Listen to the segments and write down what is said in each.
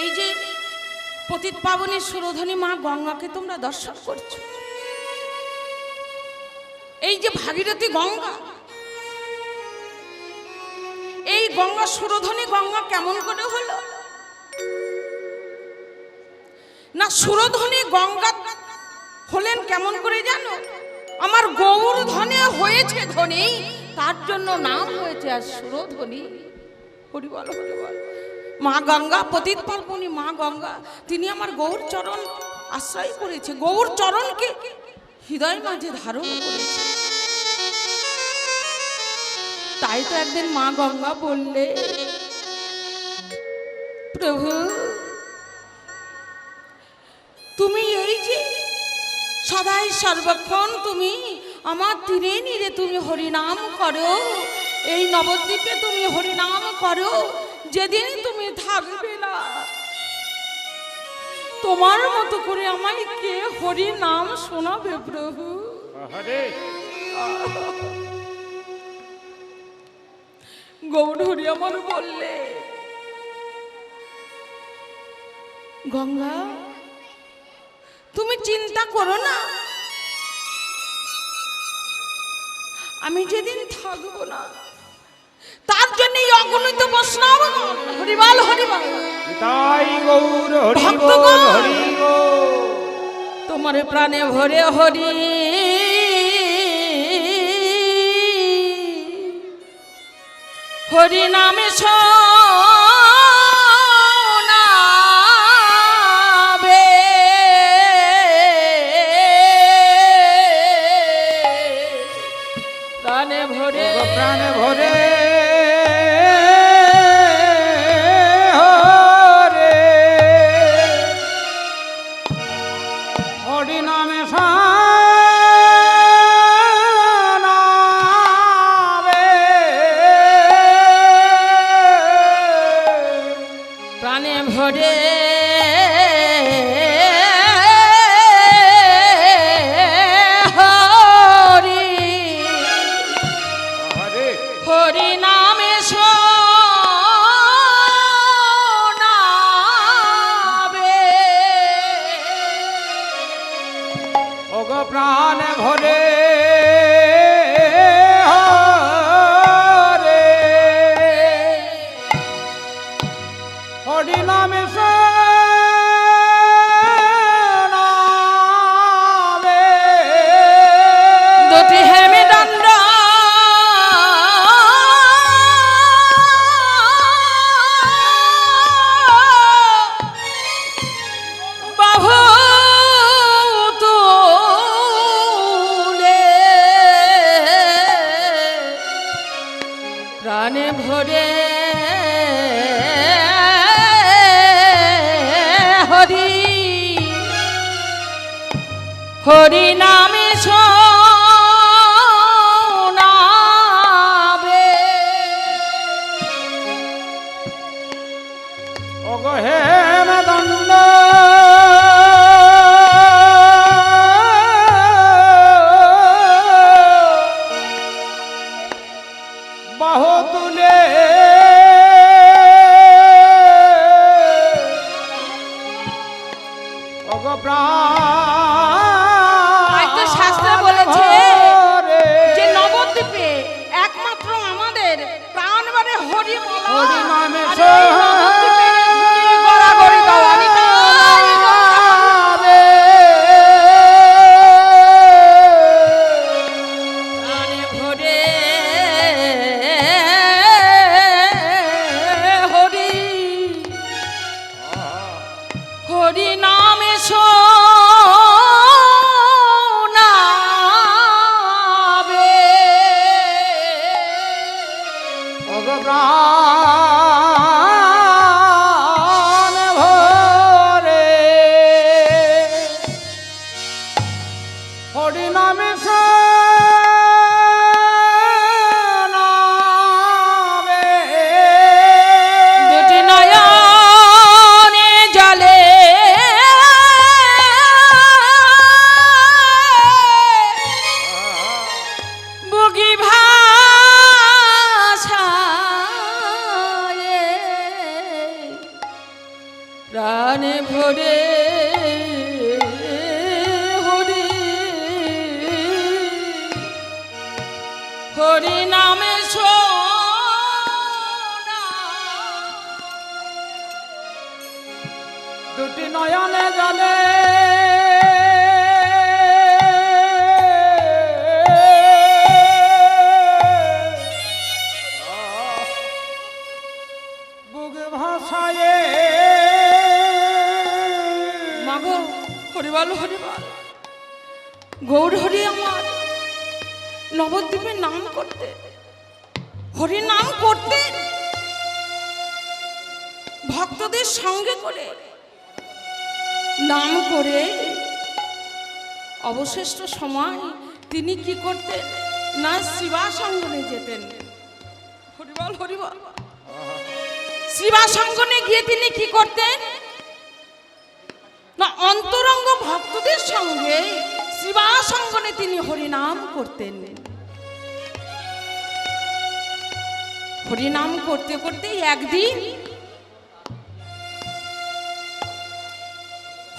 এই যে পতিত পাবনী সুরধনী মা গঙ্গাকে তোমরা দর্শন করছো, এই যে ভাগীরথী গঙ্গা, এই গঙ্গা সুরধনী গঙ্গা কেমন করে হলো না? সুরধনী গঙ্গা হলেন কেমন করে জানো? আমার গৌর ধনে হয়েছে ধনী, তার জন্য নাম হয়েছে আর সুরধনী। হরি বল হরি বল। মা গঙ্গা, পতিত পাবনী মা গঙ্গা, তিনি আমার গৌর চরণ আশ্রয় করেছে, গৌর চরণকে হৃদয় মাঝে ধারণ করেছে। তাই তো একদিন মা গঙ্গা বললে, প্রভু তুমি এই যে সদাই সর্বক্ষণ তুমি আমার তীরে নীরে তুমি হরিনাম করো, এই নবদ্বীপে তুমি হরিনাম করো, যেদিন তুমি থাকবে না তোমার মতো করে আমায় কে হরিনাম শোনাবে প্রভু? গৌরহরি আমার বললে, গঙ্গা তুমি চিন্তা করো না, আমি যেদিন থাকবো না তার জন্য অগণিত বৈষ্ণব হরিবল হরিবল তাই গৌর হরিবল হরিবল তোমার প্রাণে ভরে হরি হরি নামে শোনাবে, প্রাণে ভরে প্রাণে ভরে হরি নামে শোনাবে, প্রাণে ভরে হরি হরি নামে শোনাবে, ওগো প্রাণে ভরে হরি নামে শোনাবে, দুটি হেমে দণ্ড বাহু তুলে প্রাণে ভরে হরি হরি নামে শোনাবে, ওগো হেম দণ্ড বাহু তুলে ওগো তাই তো শাস্ত্রে বলেছে রে যে নবদ্বীপে একমাত্র আমাদের প্রাণবারে হরি বলা, হরি নামে আর এই নবদ্বীপের ধুলি গড়াগড়ি গাওয়া নিতাই প্রাণে ভরে হরি হরি নামে সোনা দুটি নয়নে জলে বুক ভাসায়ে মাগো হরিবল হরিবল গৌর হরি আমার নবদ্বীপের নাম করতে হরি নাম করতে ভক্তদের সঙ্গে করে নাম করে অবশিষ্ট সময় তিনি কি করতেন না শিবাসঙ্গনে যেতেন হরিবল হরিবল শিবাসঙ্গনে গিয়ে তিনি কি করতেন না অন্তরঙ্গ ভক্তদের সঙ্গে শিবাসঙ্গনে তিনি হরিনাম করতেন হরিনাম করতে করতে একদিন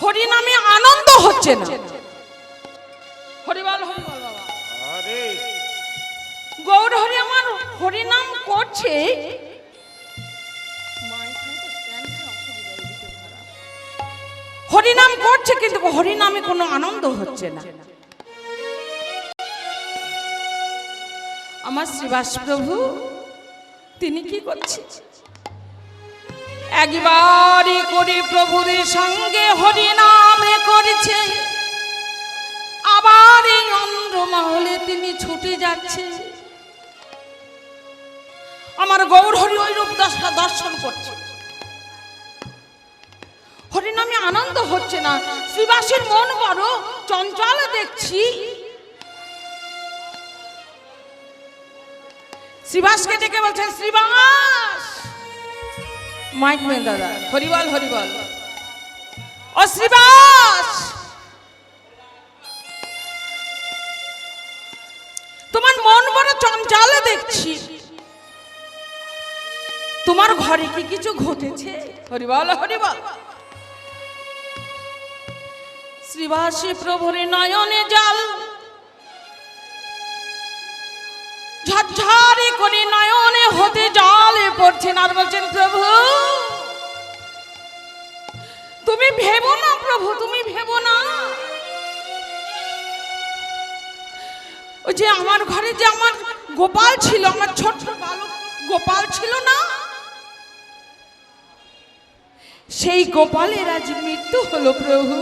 হরিনামে আনন্দ হচ্ছে না হরিবল হরিবল বাবা আরে গৌর হরি আমার হরিনাম করছে হরিনাম করছে কিন্তু হরিনামে কোনো আনন্দ হচ্ছে না আমার শ্রীবাস প্রভু তিনি কি করছে একবারই করে প্রভুর সঙ্গে হরিনামে করছে আবার এই অন্ধ্রমহলে তিনি ছুটে যাচ্ছে আমার গৌর হরি ওই রূপ দর্শন করছে হরিনামে আনন্দ হচ্ছে না শ্রীবাসের মন বড় চঞ্চল দেখছি শ্রীবাসকে ডেকে বলছেন শ্রীবাস মাইক মেন দাদা হরিবল হরিবল ও শ্রীবাস তোমার মন বড় চঞ্চল দেখছি তোমার ঘরে কি কিছু ঘটেছে হরিবল হরিবল শ্রীবাসী প্রভুর নয়নে জল ঝরঝরে করে নয়নে হতে জলে পড়ছেন আর বলছেন প্রভু তুমি ভেবো না প্রভু তুমি ভেবো না ওই যে আমার ঘরে যে আমার গোপাল ছিল আমার ছোট্ট বালক গোপাল ছিল না সেই গোপালের আজ মৃত্যু হলো প্রভু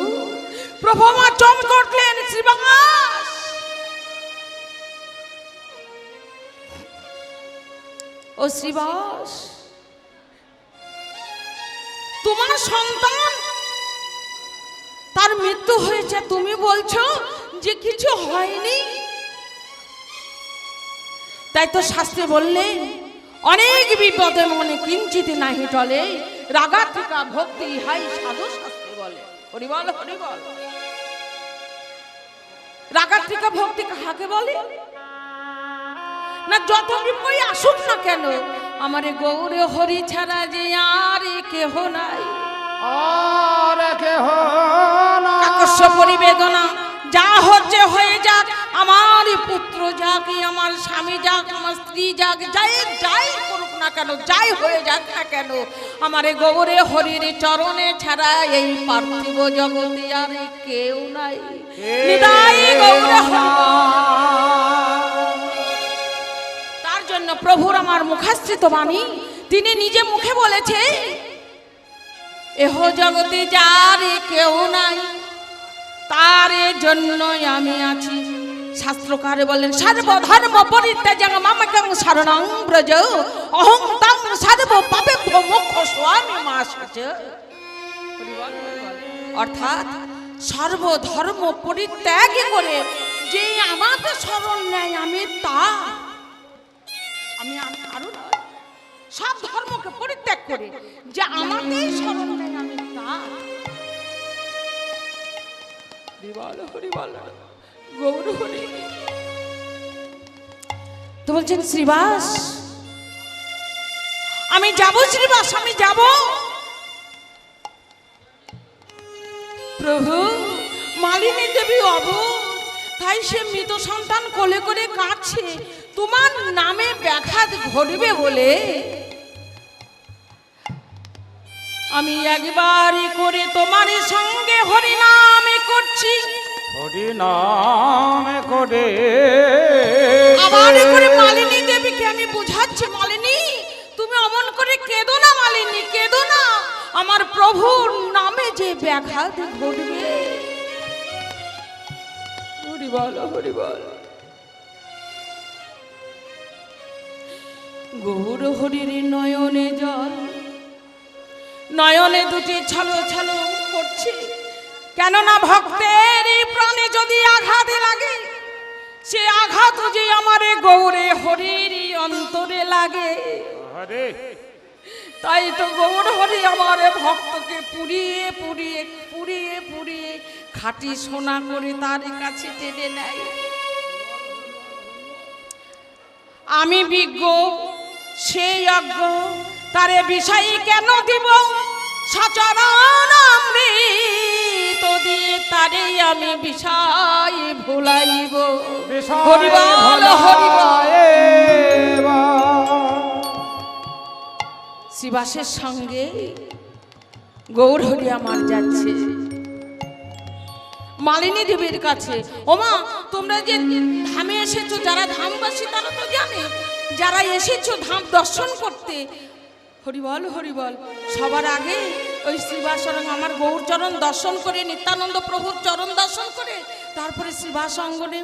প্রভু আমার চমক করলেন শ্রীবাস ও শ্রীবাস তোমার সন্তান তার মৃত্যু হয়েছে তুমি বলছো যে কিছু হয়নি তাই তো শাস্ত্রে বললেন অনেক বিপদে মনে কিঞ্চিত নাহি টলে রাগাত্রিকা ভক্তি হাই সাধু শাস্ত্রে বলে হরিবল হরিবল রাগাত্রিকা ভক্তি কাহাকে বলে না যত বিপদ আসুক না কেন আমার গৌর হরি ছাড়া যে আর কেহ নাই আর কেহ না কাকস্য পরিবেদনা যা হচ্ছে হয়ে যাক আমার পুত্র যাক আমার স্বামী যাক আমার স্ত্রী যাক যাই যাই করুক না কেন যাই হয়ে যাক না কেন আমার গৌরে হরির চরণে ছাড়া এই পার্থিব জগতে আর কেউ নাই নিতাই গৌরে হরি। তার জন্য প্রভুর আমার মুখাশ্রিত বাণী তিনি নিজে মুখে বলেছে এহ জগতে যার কেউ নাই তার জন্যই আমি আছি শাস্ত্রকারে বলেন সর্বধর্ম পরিত্যাজ্য মামেকং শরণং ব্রজ অহং তং সর্ব পাপেভ্যো মোক্ষয়িষ্যামি মা শুচ। অর্থাৎ সর্বধর্ম পরিত্যাগ করে যে আমাকে শরণ নেয় আমি তা আমি কারো নয় সব ধর্মকে পরিত্যাগ করে যে আমাকেই শরণ নেয় আমি তা গৌর হরি। তো বলছেন শ্রীবাস আমি যাব শ্রীবাস আমি যাব প্রভু, মালিনী দেবী অবোধ, তাই সে মৃত সন্তান কোলে করে কাঁদছে তোমার নামে ব্যাঘাত ঘটবে বলে আমি একবারই করে তোমার সঙ্গে হরিনামে করছি। হরিনাম করে আবার করে মালিনী দেবীকে আমি বুঝাচ্ছি, মালিনী তুমি অমন করে কেঁদো না, মালিনী কেঁদো না, আমার প্রভুর নামে যে ব্যাঘাত ঘটবে। হরি বল, হরি বল। গৌর হরির নয়নে জল, নয়নে দুটি ছলো ছলো করছে, কেননা ভক্তের এই প্রাণে যদি আঘাত লাগে, সে আঘাত যে আমার গৌরে হরির অন্তরে লাগে। তাই তো গৌর হরি আমার ভক্তকে পুড়িয়ে পুড়িয়ে পুড়িয়ে পুড়িয়ে খাঁটি সোনা করে তার কাছে টেনে নেয়। আমি বিজ্ঞ, সেই অজ্ঞ, তারে বিষয় কেন দিব? সচরাচর অমৃত দিয়ে তারে আমি বিষয় ভুলাইব। হরি বল, হরি বল। শিবাসের সঙ্গে গৌর হরি আমার যাচ্ছে মালিনী দেবীর কাছে। ওমা, তোমরা যে ধামে এসেছো, যারা ধামবাসী তারা তো জানে, যারা এসেছো ধাম দর্শন করতে, হরি বল, হরি বল, সবার আগে ওই শ্রীবাসরং আমার গৌর চরণ দর্শন করে, নিত্যানন্দ প্রভুর চরণ দর্শন করে তারপরে শ্রীবাস অঙ্গনে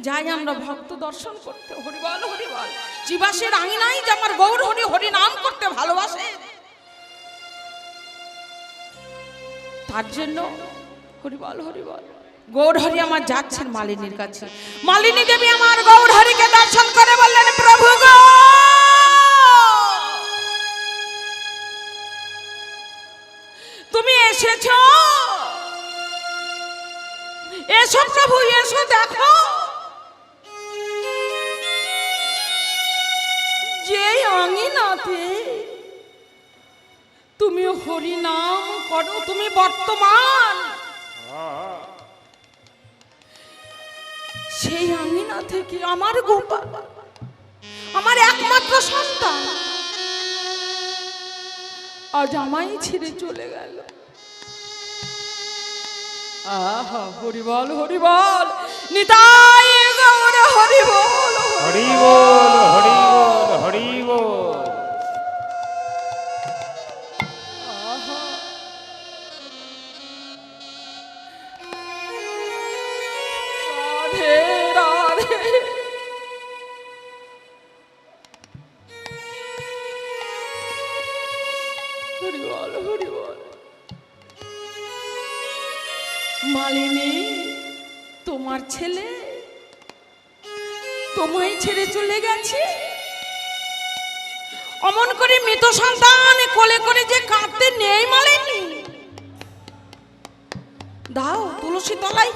যাই আমরা ভক্ত দর্শন করতে। হরি বল, হরি বল। শ্রীবাসের আঙিনাই যে আমার গৌর হরি হরি নাম করতে ভালোবাসে, তার জন্য হরি বল, হরি বল। গৌর হরি আমার যাচ্ছেন মালিনীর কাছে। মালিনী দেবী আমার গৌর হরিকে দর্শন করে বললেন, প্রভু গো, তুমি এসেছো, এসো প্রভু, এসো, দেখো যে আঙিনাতে তুমি হরি নাম করো, তুমি বর্তমান, সেই আঙিনা থেকে আমার গোপাল, আমার একমাত্র সন্তান, আজ আমায় ছেড়ে চলে গেল। আহা, হরি বল, হরি বল, নিতাই গৌর হরি বল, হরি বল, হরি বল, হরি বল। আহা, রাধে রাধে। হরি বল, হরি বল। মালিনী, তোমার ছেলে তোমায় ছেড়ে চলে গেছে, অমন করে মৃত সন্তান কোলে করে যে কাঁদতে নেই মালিনী, দাও তুলসী তলায়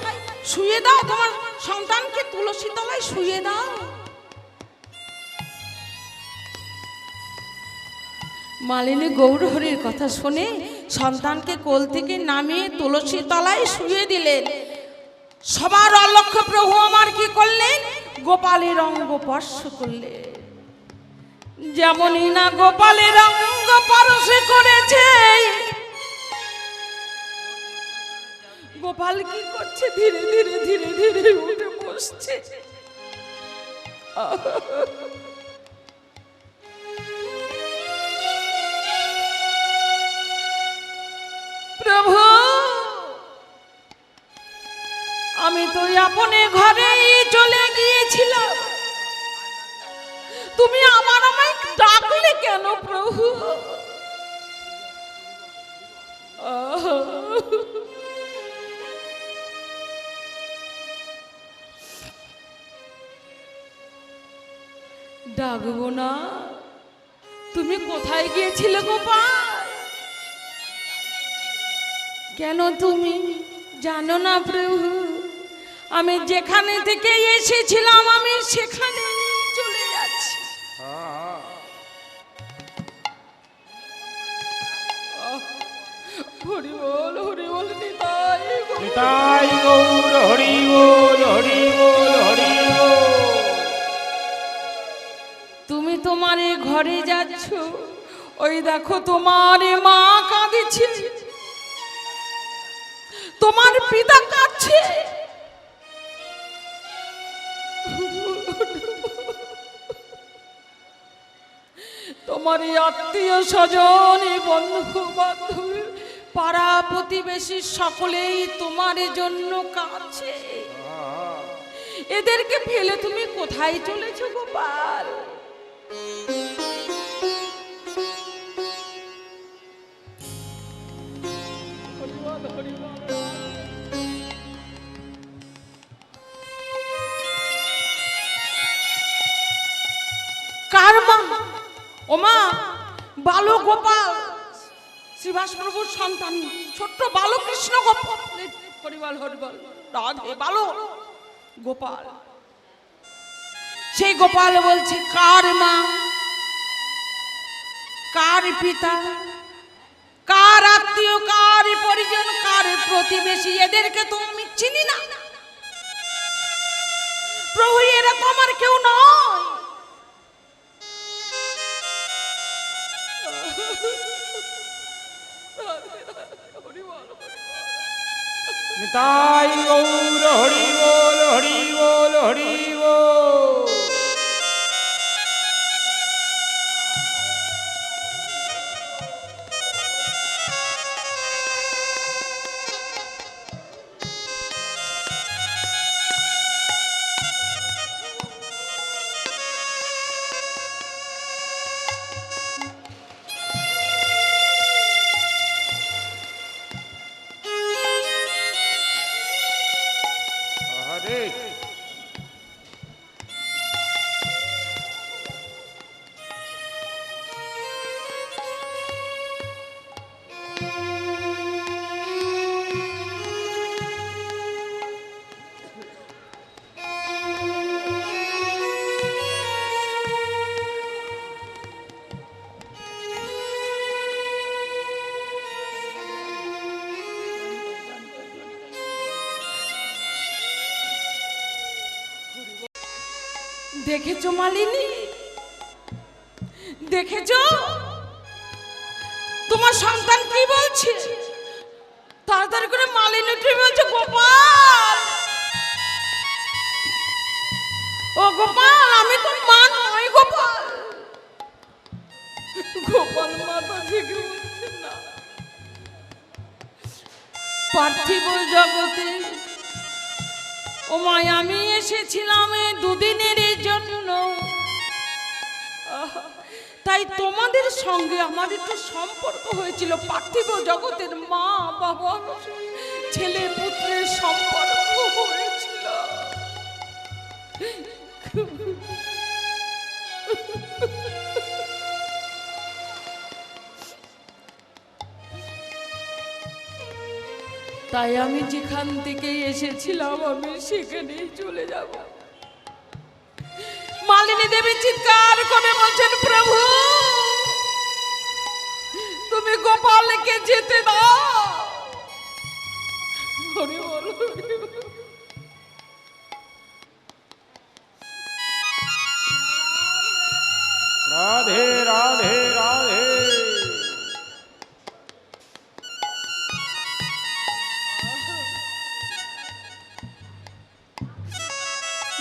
শুয়ে দাও, তোমার সন্তানকে তুলসী তলায় শুয়ে দাও। মালিনী গৌর হরির কথা শুনে সন্তানকে কোল থেকে নামিয়ে তুলসী তলায় শুয়ে দিলেন। সবার অলক্ষ্য প্রভু আমার কি করলেন? গোপালের অঙ্গ স্পর্শ করলেন। যেমনই না গোপালের অঙ্গ স্পর্শ করেছে, গোপাল কি করছে? ধীরে ধীরে ধীরে ধীরে উঠে বসছে। প্রভু, আমি তো আপনে ঘরেই চলে গিয়েছিলাম, তুমি আমায় ডাকলে কেন প্রভু? ডাকবো না? তুমি কোথায় গিয়েছিলে গোপাল? কেন তুমি জানো না প্রভু, আমি যেখানে থেকে এসেছিলাম আমি সেখানে চলে যাচ্ছি। হরি বল নিতাই গৌর। নিতাই গৌর হরি বল হরি বল হরি বল। তুমি তোমারে ঘরে যাচ্ছ, ওই দেখো তোমার মা কাঁদিছে, তোমার পিতা কাঁদছে। তোমার আত্মীয় স্বজন বন্ধু বান্ধব পাড়া প্রতিবেশী সকলেই তোমার জন্য কাঁদছে। এদেরকে ফেলে তুমি কোথায় চলেছো গোপাল? কার মা? ও মা, বালক গোপাল শ্রীবাস প্রভুর সন্তান ছোট্ট বালক কৃষ্ণ গোপাল। হরিবল হরিবল রাধে বালক গোপাল। সেই গোপাল বলছে কার মা, কার পিতা, কার আত্মীয়, কার পরিজন, কার প্রতিবেশী, এদেরকে তো আমি চিনি না প্রভু, এরকম আমার কেউ নয়। নিতাই গৌর হরি বল হরি বল হরি বল। হরে দেখেছো মালিনী, দেখেছো তোমার সন্তান কি বলছে? তাড়াতাড়ি করে মালিনী উঠে বলছে গোপাল, ও গোপাল, আমি তো মা নই গোপাল। গোপাল মাথা ঝেঁকে বলছে না, পার্থিব জগতে ও মায় আমি এসেছিলাম দুদিনের জন্য, তাই তোমাদের সঙ্গে আমার একটু সম্পর্ক হয়েছিল। পার্থিব জগতের মা বাবা ছেলে পুত্রের সম্পর্ক হয়েছিল। তাই আমি যেখান থেকে এসেছিলাম আমি সেখানেই চলে যাব। মালিনী দেবী চিৎকার করে বলছেন প্রভু, তুমি গোপালকে যেতে দাও। হরি বল হরি বল। রাধে রাধে রাধে।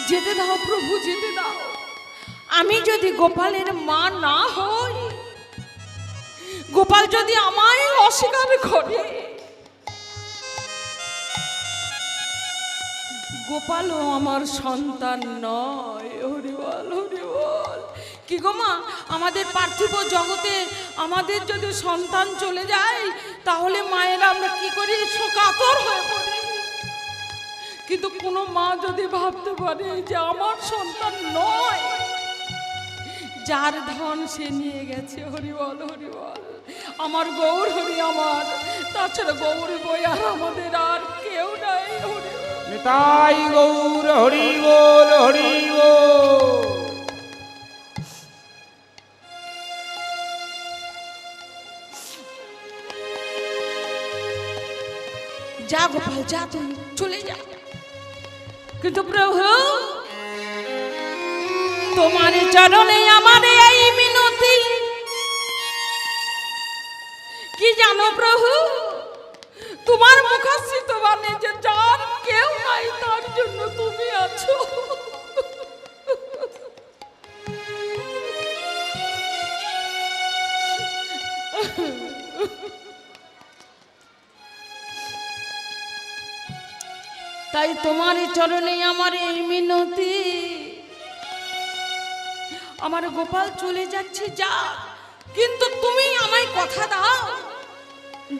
যেতে দাও প্রভু, যেতে দাও। আমি যদি গোপালের মা না হই, গোপাল যদি আমায় অস্বীকার করে, গোপালও আমার সন্তান নয়। হরি বল হরি বল। কি গো মা, আমাদের পার্থিব জগতে আমাদের যদি সন্তান চলে যায়, তাহলে মায়েরা আমরা কি করি? শোকাতুর হয়ে পড়ি। কিন্তু কোনো মা যদি ভাবতে পারে যে আমার সন্তান নয়, যার ধন সে নিয়ে গেছে, হরি বল হরি বল, আমার গৌর হরি আমার, তাছাড়া গৌর বই আর আমাদের আর কেউ নাই। হরি নিতাই গৌর হরি বল হরি বল। যা গোপাল যা, তুমি চলে যা। কিন্তু প্রভু তোমার চরণে আমার এই মিনতি, কি জানো প্রভু, তোমার মুখাশ্রিত বাণী যে যার কেউ নাই তার জন্য তুমি আছো। তাই তোমার চরণে আমার এই মিনতি, আমার গোপাল চলে যাচ্ছে যা, কিন্তু তুমি আমায় কথা দাও,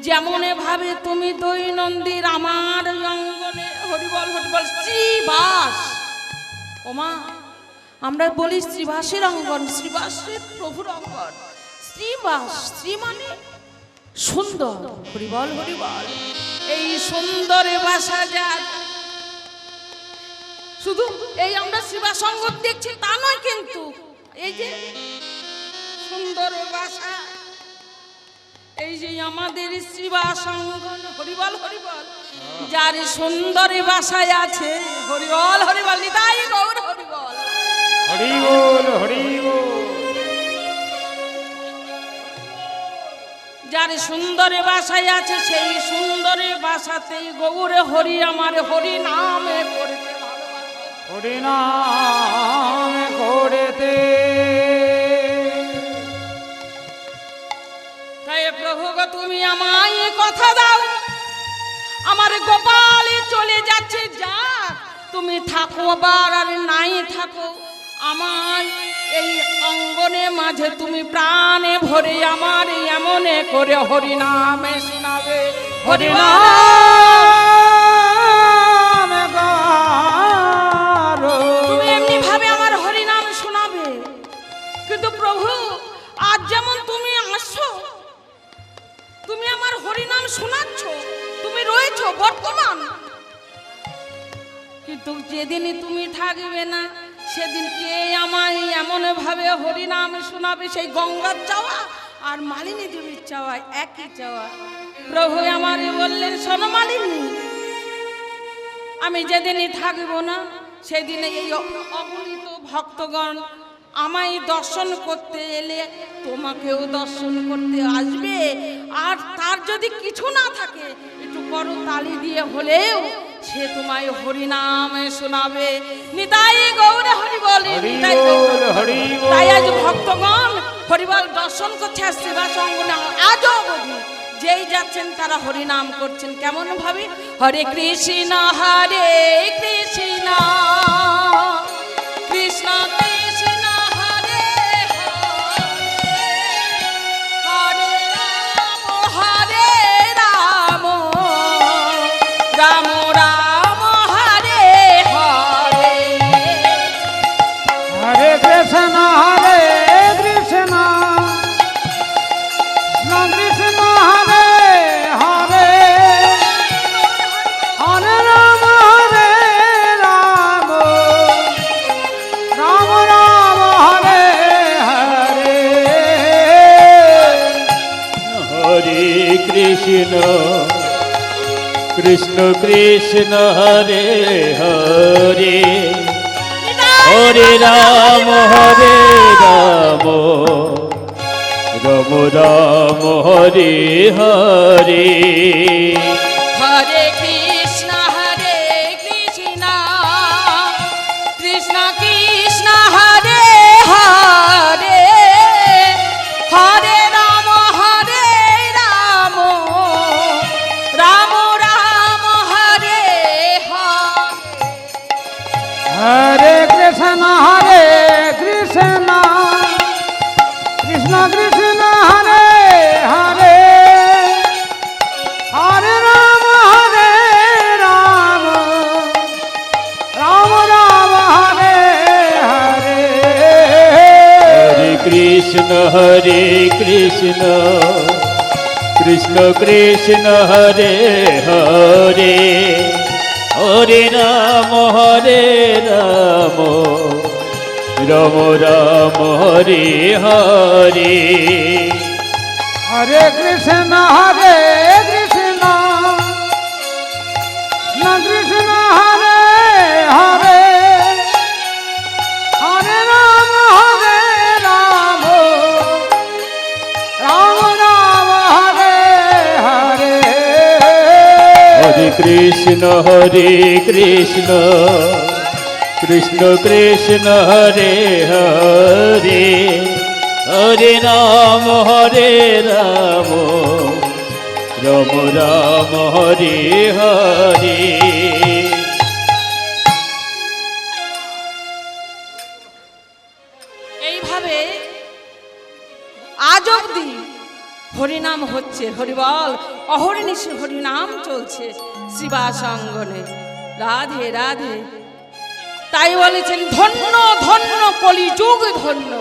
যেমন ভাবে তুমি দৈনন্দিন আমার অঙ্গনে হরিবল হরিবল শ্রীবাস, ওমা আমরা বলি শ্রীবাসের অঙ্গন, শ্রীবাসের প্রভুর অঙ্গন, শ্রীবাস, শ্রী মানে সুন্দর, হরিবল হরিবল, এই সুন্দরে বাসা যাক। শুধু এই আমরা শ্রীবাস অঙ্গন দেখছি তা নয়, কিন্তু এই যে সুন্দর বাসা, এই যে আমাদের শ্রীবাস অঙ্গন, হরিবল হরিবল, যার সুন্দর বাসায় আছে, হরিবল হরিবল, নিতাই গৌর হরিবল, হরিবল হরিবল। যার সুন্দর বাসায় আছে সেই সুন্দর বাসাতেই গৌরে হরি আমার হরি নামে করতে ভালোবাসে, হরি নাম করতে। তাই প্রভু গো তুমি আমায় কথা দাও, আমার গোপাল চলে যাচ্ছে যা, তুমি থাকো আবার আর নাই থাকো, আমার এই অঙ্গনে মাঝে তুমি প্রাণে ভরে আমার এমন করে হরি নামে শোনাবে, হরি নাম তুমি এমনি ভাবে আমার হরি নাম শোনাবে। কিন্তু প্রভু আজ যেমন তুমি আসছো, তুমি আমার হরি নাম শোনাচ্ছ, তুমি রয়েছো বর্তমান, কিন্তু যেদিনই তুমি থাকবে না সেদিন কে আমায় এমন ভাবে হরি নাম শোনাবে, সেই গঙ্গার চাওয়া আর মালিনী দেবীর চাওয়া একই চাওয়া। প্রভু আমারে বললেন, শোনো মালিনী, আমি যেদিনই থাকবো না সেদিনে এই অগণিত ভক্তগণ আমায় দর্শন করতে এলে তোমাকেও দর্শন করতে আসবে, আর তার যদি কিছু না থাকে একটু করো তালি দিয়ে হলেও সে তোমায় হরিনামে শোনাবে, নিতাই গৌর হরিবল, নিতাই গৌর হরিবল। তাই আজ ভক্তগণ হরিবল দর্শন করছে আর শ্রীবাস অঙ্গনে আজও অবধি যেই যাচ্ছেন তারা হরিনাম করছেন, কেমন ভাবে, হরে কৃষ্ণ হরে কৃষ্ণ কৃষ্ণ কৃষ্ণ হরে হরে, হরে রাম হরে রাম, রাম রাম হরে হরে, হরে কৃষ্ণ হরে কৃষ্ণ কৃষ্ণ হরে হরে, হরে রাম রাম, রাম রাম হরে হরে। হরে কৃষ্ণ কৃষ্ণ কৃষ্ণ হরে হরে, হরে রাম রাম, রাম রাম হরে হরে। হরে কৃষ্ণ কৃষ্ণ কৃষ্ণ হরে হরে, হরে রাম রাম, রাম রাম হরে হরে। হরে কৃষ্ণ কৃষ্ণ কৃষ্ণ কৃষ্ণ হরে হরে, হরে রাম রাম, রাম রাম হরে হরে। হরে কৃষ্ণ কৃষ্ণ কৃষ্ণ কৃষ্ণ হরে হরে, হরে রাম রাম, রাম রাম হরে হরে। হরে কৃষ্ণ কৃষ্ণ হরে কৃষ্ণ কৃষ্ণ কৃষ্ণ হরে হরে হরে রাম রাম রাম হরে হরে। এইভাবে আজ অবধি হরিনাম হচ্ছে, হরিবল অহর্নিশি হরিনাম চলছে শিবাসঙ্গনে। রাধে রাধে। তাই বলেছেন ধন্য ধন্য কলিযুগ ধন্য।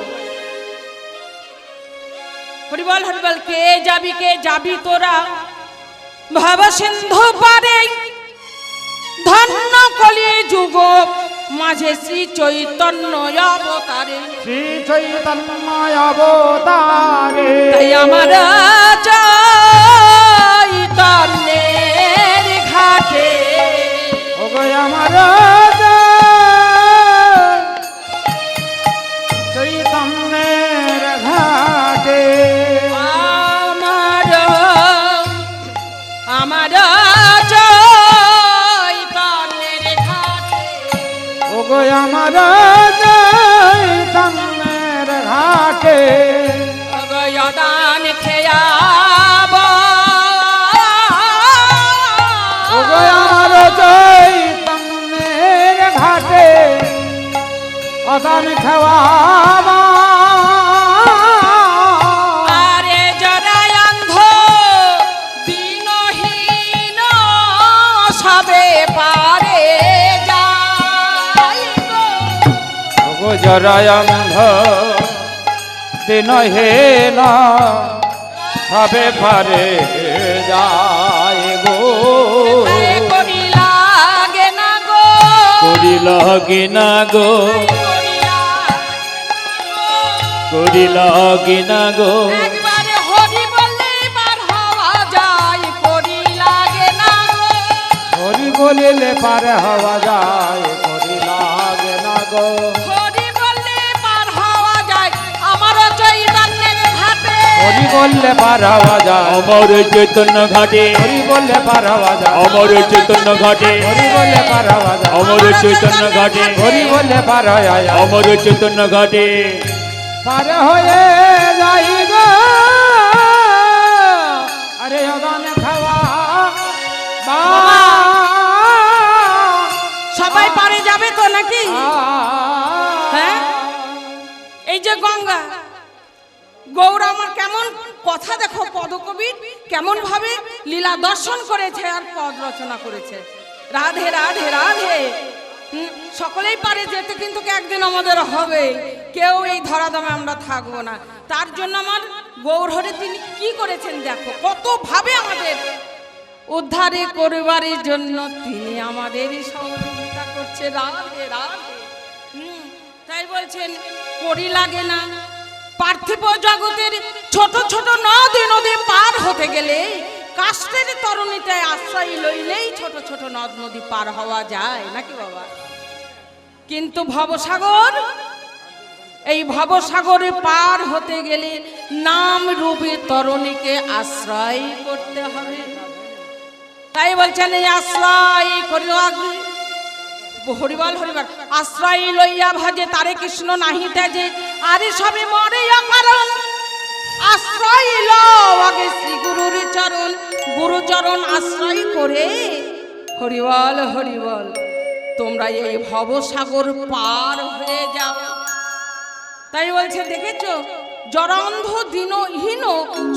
হরিবল হরিবল কে যাবি তোরা ভব সিন্ধু পারে, ধন্য কলিযুগ মাঝে শ্রী চৈতন্য অবতারে। শ্রী চৈতন্য অবতারে তাই আমার চৈতন্যের ঘাটে, ওগো আমার চৈতন্যের ঘাটে, আমার চৈতন্যের ঘাটে, ওগো আমার চৈতন্যের ঘাটে, দান খেয়াব, ওগো আমার চৈতন্যের ঘাটে অদান খাওয়াবা। আরে জরায় অন্ধ দিনহীন সবে পারে যায় গো। ওগো জরায় অন্ধ দিনহীন সবে পারে যায় গো। তারে করি লাগে না গো, করি লাগে না গো, করি লাগে না গো, একবারে হরি বললে বার হওয়া যায়, করি লাগে না গো। হরি বলিলে পার হওয়া যায়, করি লাগে না গো। হরি বললে পার হওয়া যায় আমার চৈতন্যের ঘাটে, হরি বললে পার হওয়া যায়, অমর চৈতন্য ঘাটে, হরি বললে পার হওয়া যায়, অমর চৈতন্য ঘাটে, হরি বললে পার হওয়া যায়, অমর চৈতন্য ঘাটে, হরি বললে পার হওয়া যায়, অমর চৈতন্য ঘাটে। পার হয়ে যাই গো। আরে অদান খাওয়া সবাই পারে যাবে তো নাকি? হ্যাঁ, এই যে গঙ্গা গৌর আমার কেমন কথা দেখো, পদকবির কেমন ভাবে লীলা দর্শন করেছে আর পদ রচনা করেছে। রাধে রাধে রাধে। সকলেই পারে যেতে, কিন্তু একদিন আমাদের হবে, কেউ এই ধরাধামে আমরা থাকবো না। তার জন্য আমার গৌর হরে তিনি কি করেছেন দেখো, কত ভাবে আমাদের উদ্ধারে করবারের জন্য তিনি আমাদের সহযোগিতা করছে। রাধে রাধে। তাই বলছেন করি লাগে না। পার্থিব জগতের ছোট ছোট নদী নদী পার হতে গেলে কাষ্টের তরুণীতে আশ্রয় লইলেই ছোট ছোট নদ নদী পার হওয়া যায় নাকি বাবা? কিন্তু ভবসাগর, এই ভবসাগরে পার হতে গেলে নাম রূপী তরুণীকে আশ্রয় করতে হবে। তাই বলছেন এই আশ্রয় করিল হরিবল হরিবল আশ্রয় লইয়া ভাজে তারে কৃষ্ণ নাহি তেজে, আরে সবে মরে অকারণ আশ্রয় লও আগে শ্রী গুরুর চরণ, গুরু চরণ আশ্রয় করে হরিবল হরিবল তোমরা এই ভবসাগর পার হয়ে যাও। তাই বলছে দেখেছো, জরান্ধ দিনহীন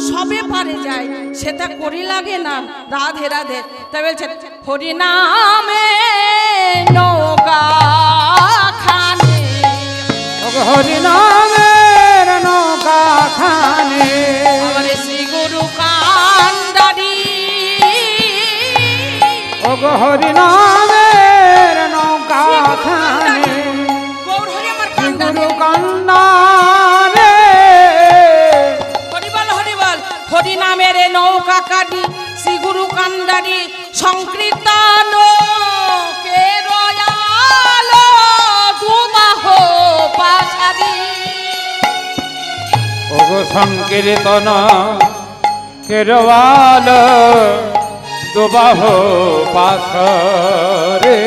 সবে পারে যায়, সেটা করি লাগে না। রাধে রাধে। তাই বলছে হরি নামে নৌকা খানে, হরি নামের নৌকা খানে, আমার শ্রী গুরু কান্ডারি, ওগো হরি নামের নৌকা খানে, গৌর হরি আমার গুরু কান্ডারি, কান্ডারে, হরিবল হরিবল হরি নামের নৌকা কাটি শ্রী গুরু কান্ডারি, সংকীর্তন কে রয়াল দুবাহ পাশারি, ওগো সংকীর্তন কেরওয়াল বাহ পাথরে।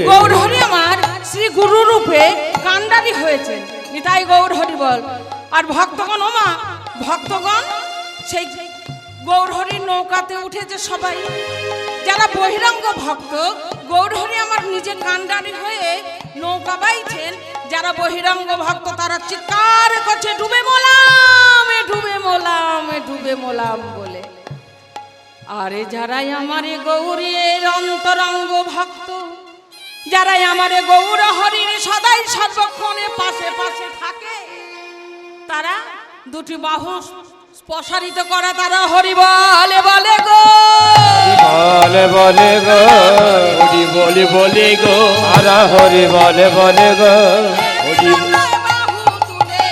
গৌর হরি আমার শ্রী গুরু রূপে কান্ডারি হয়েছে, নিতাই গৌর হরি বল। আর ভক্তগণ, ওমা ভক্তগণ সেই গৌর হরির নৌকাতে উঠেছে সবাই। যারা বহিরঙ্গ ভক্ত, গৌর হরি আমার নিজে কান্ডারি হয়ে নৌকা বাইছেন। যারা বহিরঙ্গ ভক্ত তারা চিৎকার করছে ডুবে মোলাম, ডুবে মোলাম, ডুবে মোলাম বলে। আরে যারাই আমারে গৌরের অন্তরঙ্গ ভক্ত, যারাই আমারে গৌর হরির সদাই সর্বক্ষণে পাশে পাশে থাকে, তারা দুটি বাহু প্রসারিত করা, তারা হরি বলে বলে গো, বলে বলে গো, হরি বলে বলে গো, তারা হরি বলে বলে গো। বাহু তুলে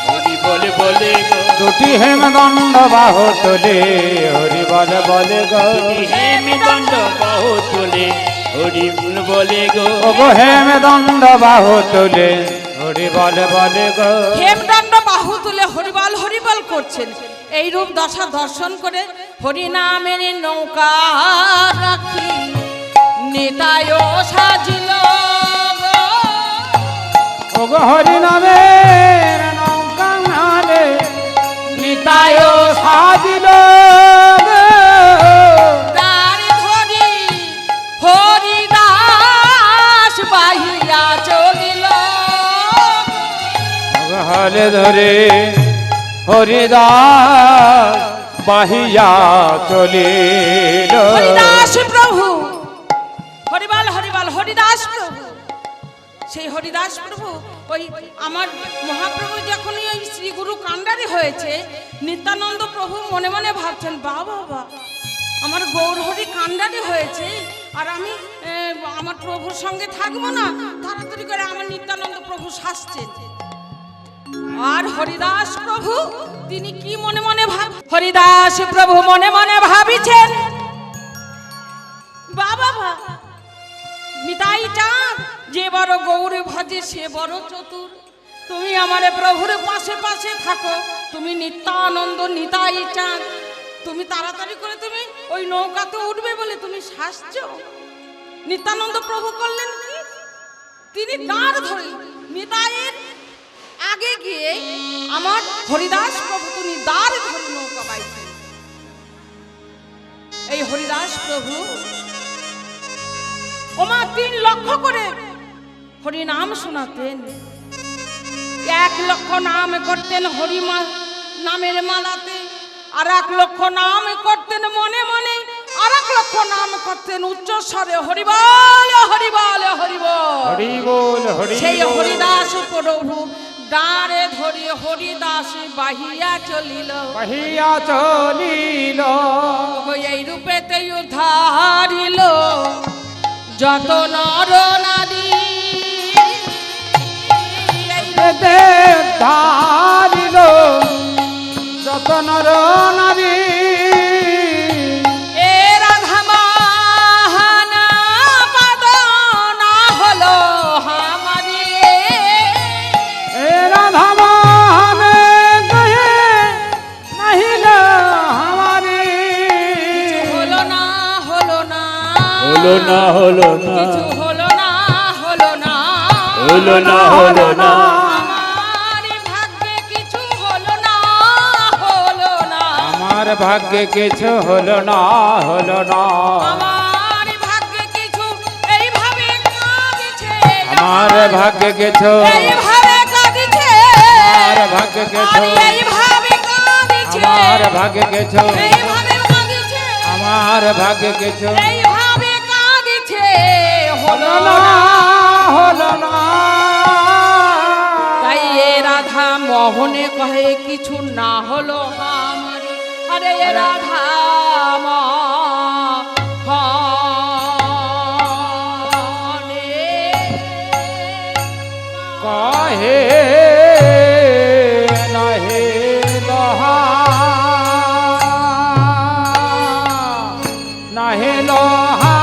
হরি বলে বলে গো, দুটি হেমদণ্ড বাহু তুলে হরি বলে বলে গো। হেমদণ্ড বাহু তুলে হরি বলে গো, ওগো হেমদণ্ড বাহু তুলে হরি বলে বলে গো। হেমদণ্ড বাহু তুলে হরিবল হরিবল করছেন। এই রূপ দশা দর্শন করে হরি নামের নৌকা রাখি নেতায় সাজিল গো। ওগো হরি নামের নৌকা নালে নিতায় সাজিল গো। তারে ধরি হরিদাস বাহিয়া চলিল। ওগো হরে ধরে হরিদাস বাহিয়া চলিল। হরিদাস প্রভু, হরিবল হরিবল হরিদাস প্রভু। সেই হরিদাস প্রভু ওই আমার মহাপ্রভু যখনই ওই শ্রী গুরু কান্ডারি হয়েছে, নিত্যানন্দ প্রভু মনে মনে ভাবছেন বাবা বাবা আমার গৌর হরি কান্ডারি হয়েছে, আর আমি আমার প্রভুর সঙ্গে থাকবো না। তাড়াতাড়ি করে আমার নিত্যানন্দ প্রভু শাসছেন। আর হরিদাস প্রভু তিনি কি মনে মনে হরিদাস প্রভু মনে মনে ভাবিছেন বাবা নিতাই চাঁদ, যে বড় গৌরে ভজে সে বড় চতুর। তুমি আমারে প্রভুর পাশে পাশে থাকো, তুমি নিত্যানন্দ নিতাই চাঁদ, তুমি তাড়াতাড়ি করে তুমি ওই নৌকাতে উঠবে বলে তুমি শাসছ। নিত্যানন্দ প্রভু করলেন কি, তিনি দাঁড় ধরে নিতাইয়ের আগে গিয়ে আমার হরিদাস প্রভু তিনি দাঁড় ধরে নৌকা বাইছেন। এই হরিদাস প্রভু ওমা 3 লক্ষ করে হরি নাম শোনাতেন। 1 লক্ষ নাম করতেন হরি নামের মালাতে, আর 1 লক্ষ নাম করতেন মনে মনে, আর 1 লক্ষ নাম করতেন উচ্চ স্বরে হরিবল হরিবল হরিবল হরি বল হরি সেই বল। হরিদাস প্রভু দাঁড়ে ধরে হরিদাস বাহিয়া চলিল। বাহিয়া চলিল। এই রূপেতে উদ্ধারিল যত নর নারী। এতে ধারিল যত নর নারী। এ রাধা মাহানা পাদ না হলো হামারি। এ রাধা মানে কহে নাহিল হামারি। হলো না হলো না হলো না হলো না, কিছু হলো না হলো না হলো না হলো না, আমার ভাগ্যে কিছু হলো না হলো না। আমার ভাগ্যে কিছু হলো না হলো না। আমার ভাগ্যে কিছু এইভাবে কাঁদিছে। আমার ভাগ্যে কিছু এইভাবে কাঁদিছে। আমার ভাগ্যে কিছু আর এইভাবে কাঁদিছে। আমার ভাগ্যে কিছু এইভাবে কাঁদিছে। আমার ভাগ্যে কিছু এইভাবে কাঁদিছে হলো হলো না। না হলো না। তাই এ রাধা মোহনে কহে কিছু না হলো আমারে। আরে এ রাধা মোহনে কহে নাহি লোহা নাহি লোহা